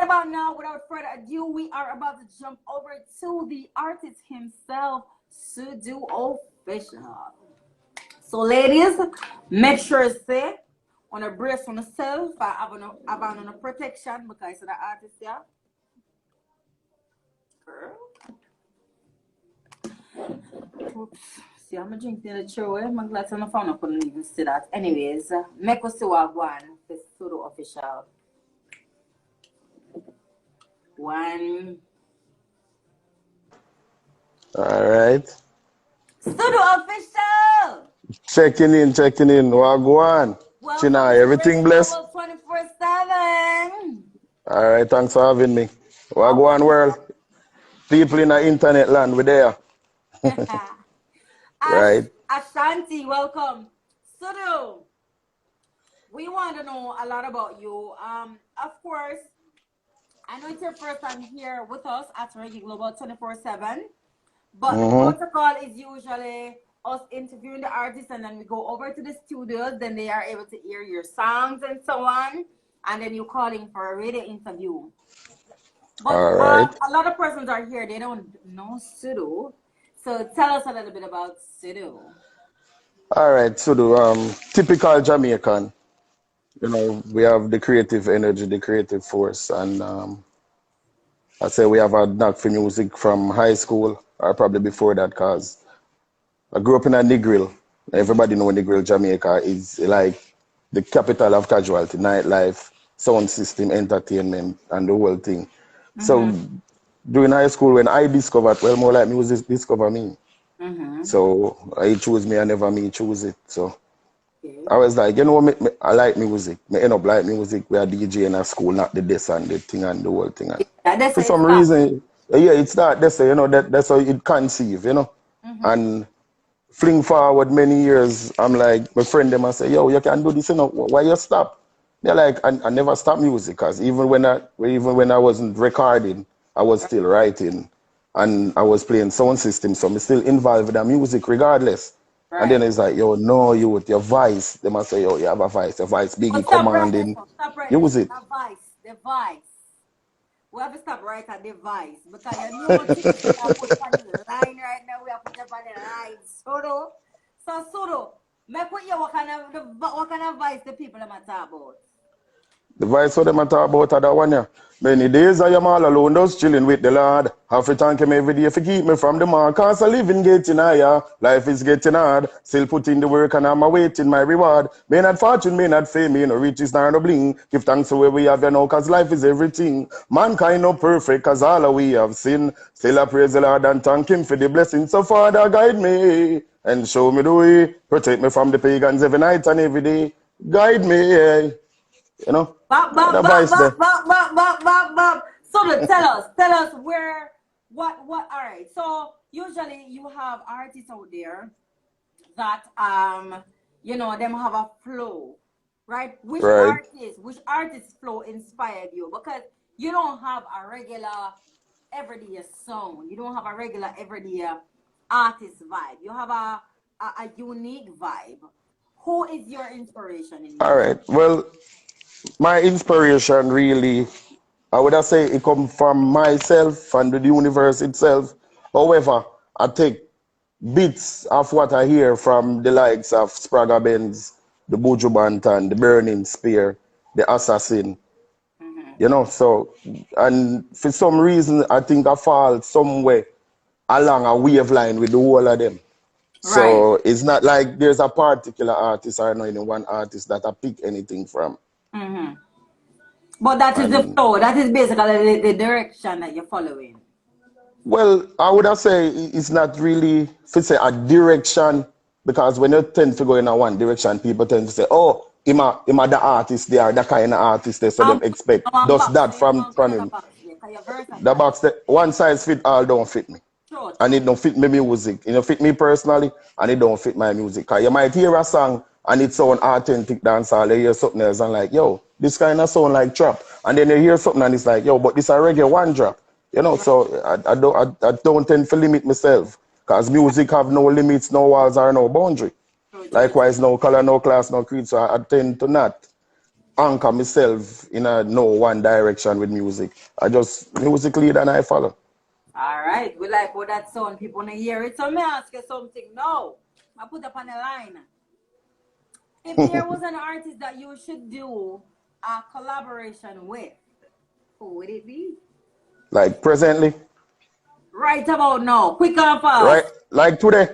about now, without further ado, we are about to jump over to the artist himself, Sudu Official. So, ladies, make sure say on a brace on yourself, have on a protection because the artist here. Girl. Oops. See, I'm drinking the show. I'm glad to phone. I couldn't even see that. Anyways, make us see what one for Sudu Official. One. All right. Sudu Official. Checking in. Wagwan. Chinoy, everything blessed? Global 24/7. All right, thanks for having me. Wagwan world. People in the internet land, we're there. Right. Ashanti, welcome. Sudu, we want to know a lot about you. Of course, I know it's your first time here with us at Reggae Global 24/7, but the protocol is usually us interviewing the artists and then we go over to the studios, then they are able to hear your songs and so on, and then you call in for a radio interview. But all right. A lot of persons are here, they don't know Sudu. So tell us a little bit about Sudu. All right, Sudu, typical Jamaican. You know, we have the creative energy, the creative force, and I say we have a knack for music from high school or probably before that, because I grew up in a Negril. Everybody know Negril, Jamaica is like the capital of casualty, nightlife, sound system, entertainment, and the whole thing. So during high school, when I discovered, well, more like music discover me. So I choose me, I never me choose it. So I was like, you know what, I like music. I end up like music. We are DJ in a school, not the this and the thing and the whole thing. Yeah, for some reason, yeah, it's not that's you know, that's how it conceive, you know. And fling forward many years, I'm like, my friend them I say, yo, you can do this, you know, why you stop? They're like, I never stop music, because even when I wasn't recording, I was still writing and I was playing sound system, so I'm still involved with the music regardless. Right. And then it's like, yo, no, you with your voice. They must say, yo, you have a voice, biggie commanding. Stop right use it. The voice. We have to stop right at the voice. Because you know what things we have put on the line right now, we have put up on the line. Sudu, make what you what kind of voice the people are talking about? The voice for them I talk about that one, yeah. Many days I am all alone, just chilling with the Lord. Have to thank him every day for keep me from the mark. Cause I living getting higher, life is getting hard. Still put in the work and I'm awaiting my reward. May not fortune, may not fame, may no riches, nor no bling. Give thanks to where we have, you know, cause life is everything. Mankind no perfect, cause all we have sinned. Still I praise the Lord and thank him for the blessings. So Father, guide me and show me the way. Protect me from the pagans every night and every day. Guide me, you know. So tell us where, what, all right. So usually you have artists out there that, you know, them have a flow, right? Which artist flow inspired you? Because you don't have a regular everyday song. You don't have a regular everyday artist vibe. You have a unique vibe. Who is your inspiration in all right. Well, my inspiration really, I would have say it comes from myself and the universe itself. However, I take bits of what I hear from the likes of Sprague Benz, the Buju Banton, the Burning Spear, the Assassin. You know, so, and for some reason, I think I fall somewhere along a wavelength with the whole of them. So it's not like there's a particular artist or not even one artist that I pick anything from. But that is the flow. That is basically the direction that you're following. Well, I would have say it's not really, if it's a direction, because when you tend to go in a one direction, people tend to say, oh, him the artist there, that kind of artist there, so them expect does that from him. The box, that one size fit all don't fit me. And it don't fit me music. It don't fit me personally, and it don't fit my music. Because you might hear a song and it's so authentic dancehall, you hear something else and like, yo, this kind of sound like trap. And then you hear something and it's like, yo, but this a reggae one drop. You know, so I don't tend to limit myself. Because music have no limits, no walls, or no boundary. Likewise, no color, no class, no creed, so I tend to not. anchor myself in a no one direction with music. I just music lead and I follow. All right, we like what that sound. People wanna hear it. So let me ask you something. No, I put up on the line. If there was an artist that you should do a collaboration with, who would it be? Like presently, Right about now, quick and right? fast. Like today,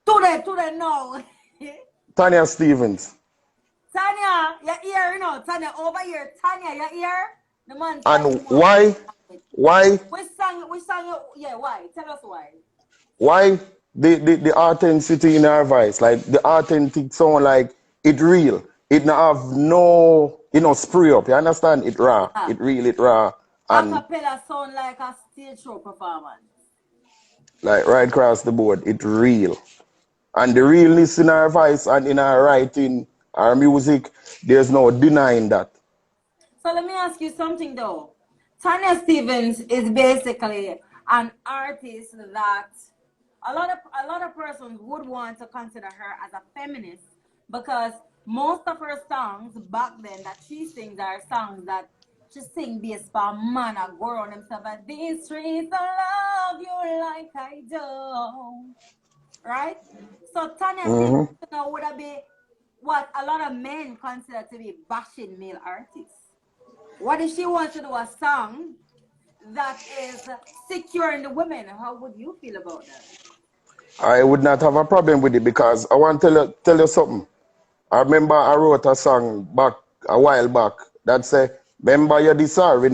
Today, no. Tanya Stevens. Tanya, your ear, you know, Tanya over here. Tanya, your ear. The man tell And him what. why? Why? We sang, yeah, why? Tell us why. Why the authenticity in our voice, like the authentic sound, like it real. It not have no, spray up. You understand? It raw. Yeah. It real. It raw. And Acapella sound like a stage show performance. like right across the board, it real. And the realness in our voice and in our writing, our music, there's no denying that. So let me ask you something though. Tanya Stevens is basically an artist that a lot of persons would want to consider her as a feminist because most of her songs back then that she sings are songs that she sing based on man and go around themselves and these streets I love you like I do. Right? So Tanya Stevens Hmm. would be what a lot of men consider to be bashing male artists. What if she wants to do a song that is securing the women? How would you feel about that? I would not have a problem with it because I want to tell you something. I remember I wrote a song back a while back that say, remember you this sorry,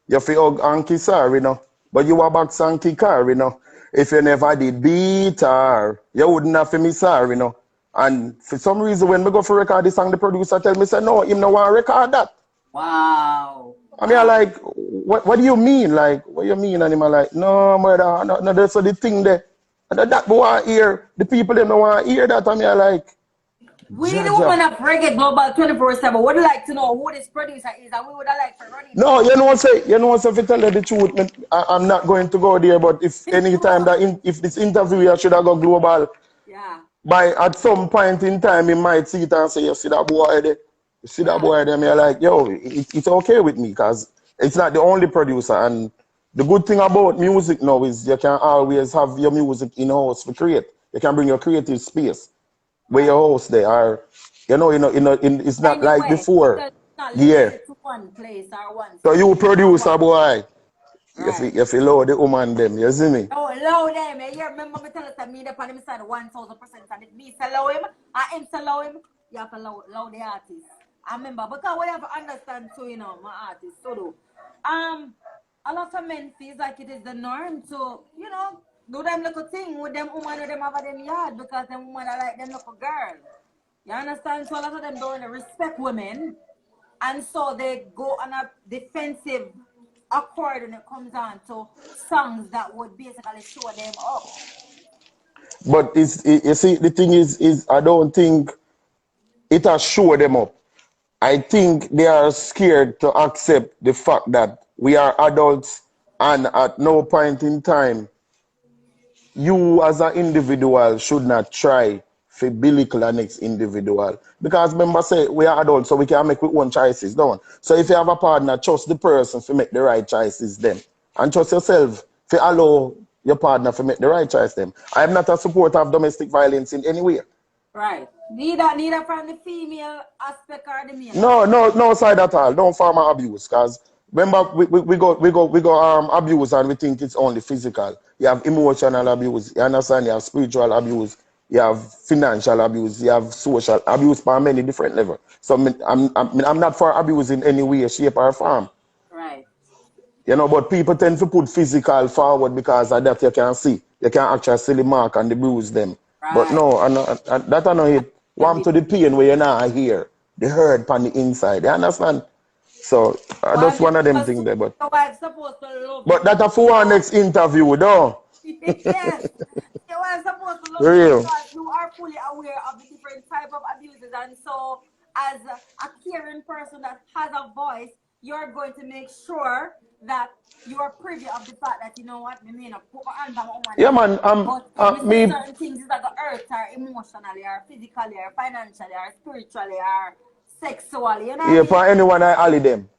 You feel hug and kiss her, But you a box and kick her, If you never did beat her, you wouldn't have to miss her, And for some reason when we go for record this song, the producer tell me, say, no, him no want to record that. Wow. I mean, I Wow. like, what do you mean? Like, what do you mean? And him like, no, brother, no, that's the thing there. And that we want to hear, the people them don't want to hear that. I mean, I like, We the Jaja. woman of Reggae Global 24/7 would like to know who this producer is and we would like to run it No, down. if you tell you the truth, I'm not going to go there. But if any time if this interview I should have go global, Yeah, by at some point in time, he might see it and say, you see that boy there, you see that yeah. boy there. Me like, yo, it's okay with me because it's not the only producer. And the good thing about music now is you can always have your music in house to create. You can bring your creative space where Right. your host there are. It's not like Anyway, before. because it's not Yeah. limited to one place or one So you studio or produce one. a boy. Right. You feel low the woman them, you see me? No, allow them. You remember me tell us that me the pan him side 1000%. And if me allow him, I him allow him, you have to allow the artist. I remember because we have to understand too, my artist. So do. A lot of men feels like it is the norm to, do them little thing with them woman or them have them yard because them woman are like them little girl. You understand? So a lot of them don't really respect women. And so they go on a defensive accord when it comes on to songs that would basically show them up. But you see, the thing is I don't think it has show them up. I think they are scared to accept the fact that we are adults and at no point in time you as an individual should not try to belittle the next individual. Because remember say we are adults so we can make our own choices, don't we? So if you have a partner, trust the person to make the right choices them. And trust yourself to allow your partner to make the right choice them. I am not a supporter of domestic violence in any way. Right. Neither from the female aspect or the male No, aspect. no side at all. Don't farmer abuse. Cause remember we go abuse and we think it's only physical. You have emotional abuse, you understand, you have spiritual abuse, you have financial abuse, you have social abuse by many different levels. So I'm not for abuse in any way, shape or form. Right. But people tend to put physical forward because of that you can see. You can actually see the mark and the bruise them. But Right. no, that I know it. The Warm big to the pain where you're not here. The hurt on the inside. You understand? So one that's one of them because things there. But your wife supposed to love but you that a for our because next interview, though. yes, your wife supposed to love you Real. because you are fully aware of the different type of abuses, and so as a caring person that has a voice, you're going to make sure that you are privy of the fact that you know what, me may not put my hands on my woman Yeah, there. man. But if me say Me. certain things is like a hurt or emotionally or physically or financially or spiritually or sexually, you know what I Yeah, mean? for anyone I alley them.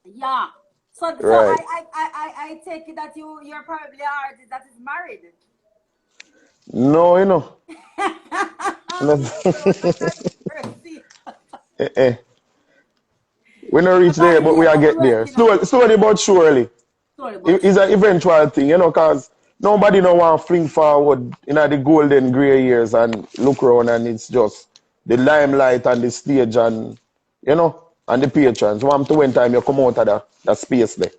Yeah. So Right. I take it that you're probably an artist that is married. No, you know. Me too. Lord have mercy. Eh, eh. We not reach But there, I'm but here, we are but we're get there. working on Slowly, it. slowly but surely. Sorry, but It's an sure. eventual thing, you know, because nobody no want to fling forward in the golden grey years and look around and it's just the limelight and the stage and, you know, and the patrons. Want to when time you come out of that space there.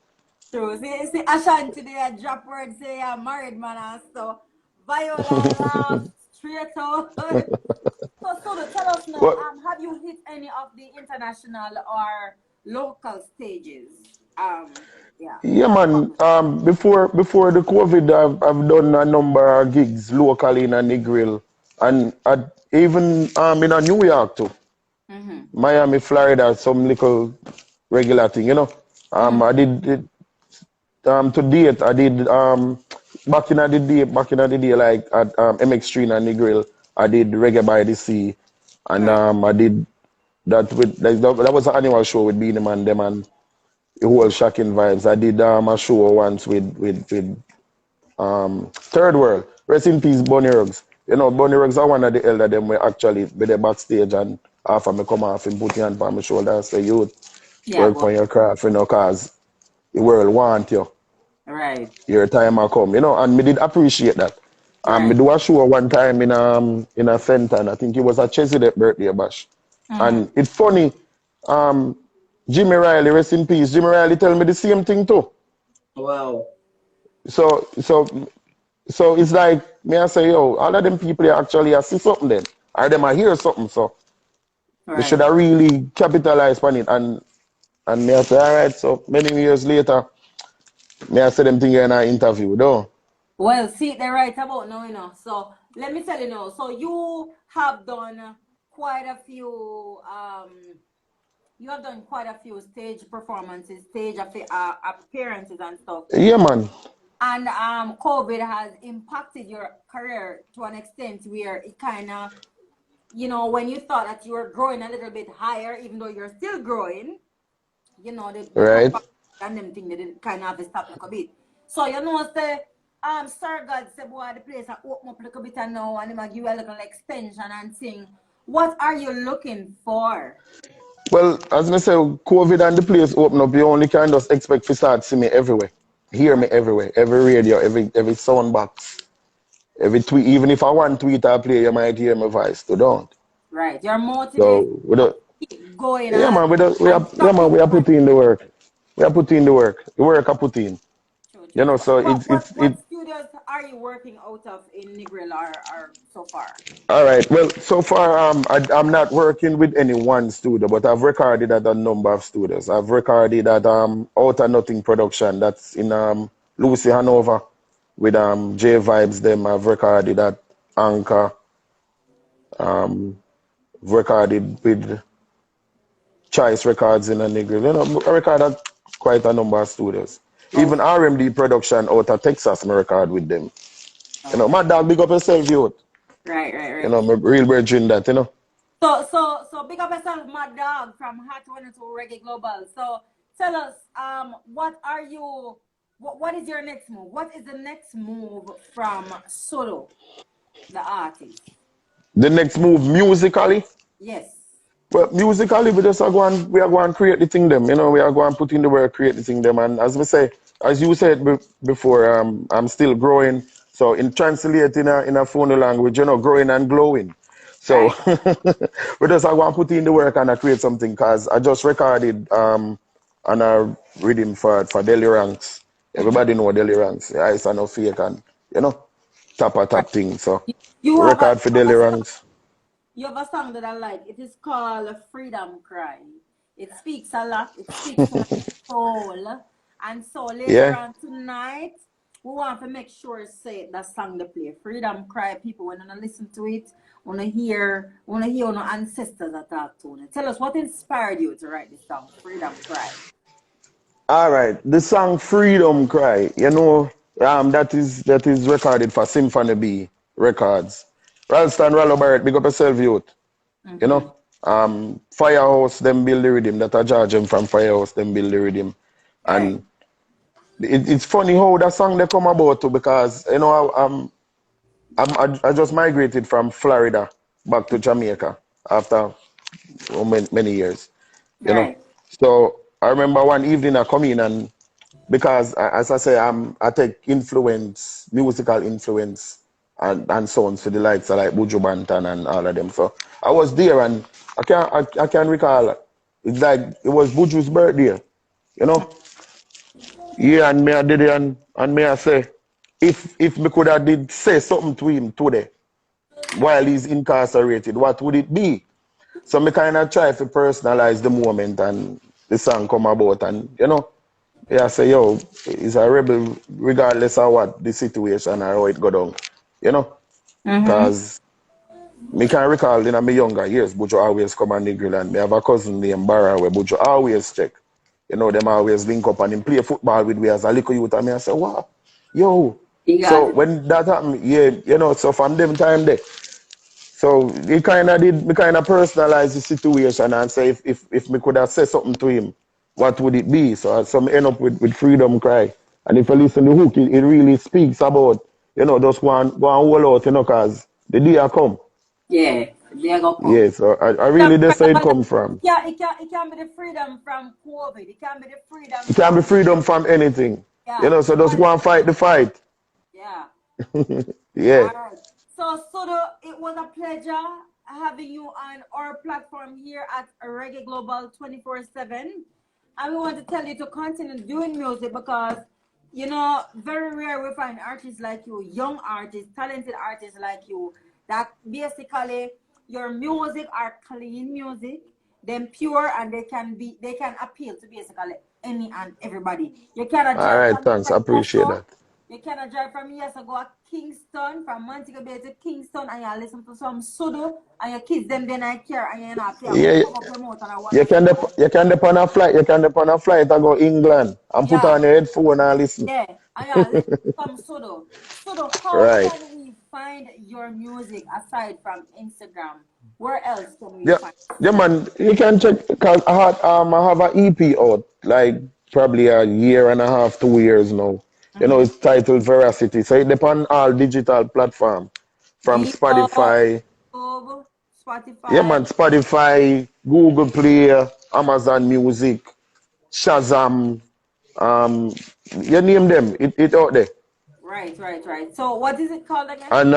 True. See, Ashanti there, drop word, say I'm married man and so Viola laugh straight out. So tell us now, But have you hit any of the international or local stages? Yeah. yeah, man. Before the COVID, I've done a number of gigs locally in a Negril, and even in a New York too, Mm-hmm. Miami, Florida, some little regular thing, you know. Mm. I did it, to date. I did back in the day, like at MX3 and Negril. I did Reggae by the Sea, and Right. I did that with like, that was an annual show with Beanie Man, them and the whole shocking vibes. I did a show once with Third World. Rest in peace, Bunny Ruggs. You know, Bunny Ruggs are one of the elder them we actually be there backstage and after me come off and put your hand on my shoulder and say, you Yeah, work go on your craft, you know, cause the world want you. right. Your time will come, you know, and me did appreciate that. Me Right. do a show one time in a center, and I think it was a Chesidek birthday bash. Mm-hmm. And it's funny, um, Jimmy Riley, rest in peace. Jimmy Riley tell me the same thing too. Wow. So so so it's like me I say, yo, all of them people actually I see something then. Or them I hear something. So they should Right. have really capitalized on it. And me I say, all right, so many years later, me I say them thing in an interview, though. Well, see, they're right about now, you know. So let me tell you now. So you have done quite a few stage performances, stage appearances and stuff. Yeah, man. And COVID has impacted your career to an extent where it kind of, when you thought that you were growing a little bit higher, even though you're still growing, the Right? performance and them thing, they did kind of have to stop like a bit. So say Sir God said, boy, the place I open up a little bit and now and they give you a little extension and sing. What are you looking for? Well, as I say, COVID and the place open up, you only can just expect to start see me everywhere. Hear me Right, everywhere. Every radio, every sound box, every tweet. Even if I want tweet I play, you might hear my voice. You don't. right. You're motivated So we don't. to keep going Yeah, man. and Yeah, man. stopping We are right. putting in the work. We are putting in the work. The work I put in. True, You true. know. So So what studios are you working out of in Negril or so far? All right. Well, so far, I'm not working with any one studio, but I've recorded at a number of studios. I've recorded at Out of Nothing Production. That's in Lucy Hanover with J Vibes. Them. I've recorded at Anchor. Um, recorded with Choice Records in a Negril. You know, I recorded quite a number of studios. Even Okay. RMD Production out of Texas, I record with them. You know, Okay. my dog, big up yourself, youth. Right, right, You right. know, my real virgin that, you know. So big up yourself, my dog from Hot 102 Reggae Global. So tell us, what is your next move? What is the next move from Sudu, the artist? The next move musically. Yes. Well, musically, we are going to create the thing them. You know, we are going to put in the work, create the thing them. And as we say, as you said before, I'm still growing. So in translate in a phone language, you know, growing and glowing. So Right. we just are going to put in the work and create something. Because I just recorded on a rhythm for Delhi Ranks. Mm-hmm. Everybody know Delhi Ranks. Yeah, it's no fake and, you know, Right. tap thing. So You have a record for Delhi Ranks. you have a song that I like. It is called Freedom Cry. It speaks a lot. It speaks to my soul. And so later Yeah. on tonight, we want to make sure say that song they play. Freedom Cry. People when to listen to it, wanna hear our ancestors that talk to you. Tell us what inspired you to write this song, Freedom Cry. All right, the song "Freedom Cry," you know, that is recorded for Symphony B Records. Ralston Rallo Barrett, big up yourself, youth. You Mm-hmm. know, Firehouse, them build the rhythm. That a judge them from Firehouse, them build the rhythm. Right. And it's funny how that song they come about too, because you know I just migrated from Florida back to Jamaica after many years, you know. Right. So I remember one evening I come in, and because as I say, I take influence, musical influence and sounds to the likes of like Buju Banton and all of them. So I was there, and I can recall it's like it was Buju's birthday, you know. Yeah, and me I did it, and me I say, if me could have did say something to him today while he's incarcerated, what would it be? So me kind of try to personalize the moment, and the song come about, and you know, yeah, I say yo, he's a rebel regardless of what the situation or how it go down, you know, Mm-hmm. cause me can recall in my younger years, Buju always come and niggle, and me have a cousin named Barra where Buju always check. You know, them always link up and him play football with me as a little youth, and me I say, wow, yo. You got So it. when that happened, yeah, you know, so from them time there, so he kind of did, me kind of personalize the situation and say if me could have said something to him, what would it be? So me end up with Freedom Cry. And if you listen to the hook, it really speaks about, you know, just go and hold out, you know, because the day I come. Yeah. There go come. Yeah, so I really that's where it come from. Yeah, it can be the freedom from COVID. It can be the freedom It can be from freedom from anything. You yeah. know, so just All go and fight the fight. yeah. Yeah. All right. So Sudu, it was a pleasure having you on our platform here at Reggae Global 24/7. And we want to tell you to continue doing music because you know, very rare we find artists like you, young artists, talented artists like you, that basically your music are clean music, then pure, and they can appeal to basically any and everybody. You cannot All drive right, from thanks. I appreciate Glasgow, that. you cannot drive from here to go to Kingston, from Montego Bay to Kingston, and you listen to some Sudu, and your kids them then I care, and you not care. Yeah, Come up your mouth and I watch you can football. you can depend on a flight. You can depend on a flight and go England and put Yeah. on your headphone and listen. Yeah, and yeah, listen from Sudo. Sudo, how Right. can we find your music aside from Instagram? Where else can we Yeah, find yeah, Sudo? man. You can check because I have an EP out like probably a year and a half, 2 years now. You know, Mm-hmm. it's titled Veracity. So it depends on all digital platform, from Spotify. YouTube, Yeah, Spotify. man. Spotify, Google Play, Amazon Music, Shazam. Um, you name them. It out there. Right, right, right. So what is it called again? And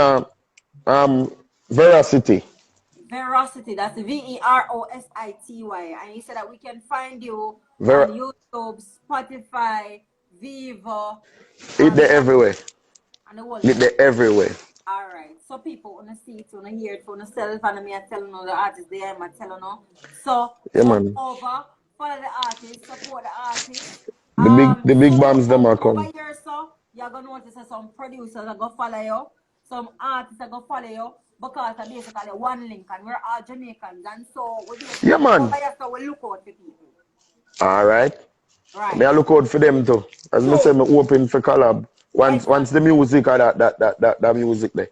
um, Veracity. Verosity. That's Verosity. And you said that we can find you on Ver YouTube, Spotify, Vivo, it and there everywhere. and the whole It thing. there everywhere. All right. So people wanna see it, wanna hear it for themselves, and me I telling you the artist there, I'm telling you. So Yeah, jump man. over, follow the artist, support the artist. The big So bombs them are over come. here, so you're gonna notice that some producers are gonna follow you, some artists are gonna follow you because of basically one link, and we're all Jamaicans, and so we Yeah, basically over man. here, so we look out for people. All right. Me Right. I look out for them too. As me say, So me open for collab. Once the exactly. music or that music there.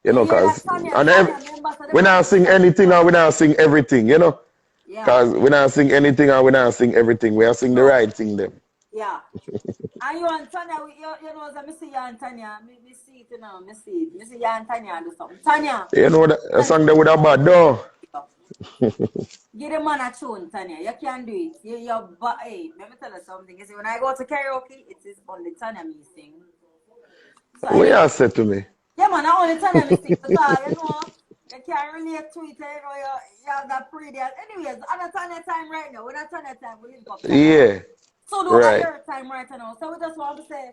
You You know, hear that, cause Tanya? and Tanya, remember, so the we man not is sing telling anything you. and we not sing everything, you know? Yeah. Cause we not sing anything and we not sing everything. We are sing the So right thing them. yeah. And you and Tanya, you know, so me see you and Tanya, me see it, you know, me see it. Me see you and Tanya do something. Tanya, You know that a Tanya, song that would have bad though. give the man a tune, Tanya. You can do it. But hey, let me tell you something. You see, when I go to karaoke, it is only Tanya me sing. So What anyway, you said to me? yeah, man, I only Tanya me sing because you know you can't relate to it. You know, you have that pretty. Anyways, I'm not Tanya time right now. We're not Tanya time. We link up Tanya. Yeah, Sudu at right. your time right now. So we just want to say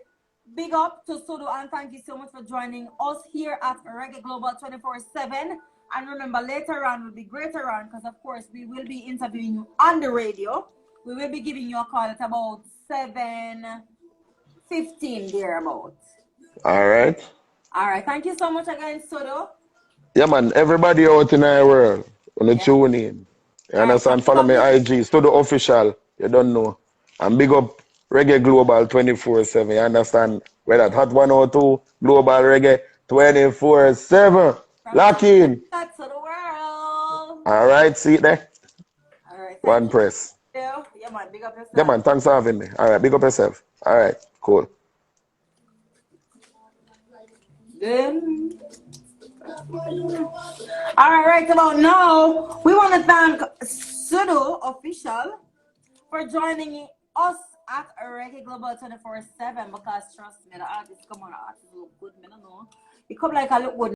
big up to Sudu and thank you so much for joining us here at Reggae Global 24/7. And remember, later on will be greater on because, of course, we will be interviewing you on the radio. We will be giving you a call at about 7:15 thereabout. All right. All right. Thank you so much again, Sudu. Yeah, man. Everybody out in our world, wanna Yeah. tune in. You All right. So understand? big Follow up me this. IG, Studio Official. You don't know. And big up Reggae Global 24/7. You understand? Where that Hot 102 Global Reggae 24/7. From Lock in. Jamaica to the world. All right, see it there. All right, One thank you. press. Yeah, man, big up Yeah, yourself. man. Thanks for having me. All right, big up yourself. All right, cool. Then, all right, right about now, we want to thank Sudu Official for joining us at Reggae Global 24/7 because trust me, the artists come on, the artists look good, me no know. It come like a look good.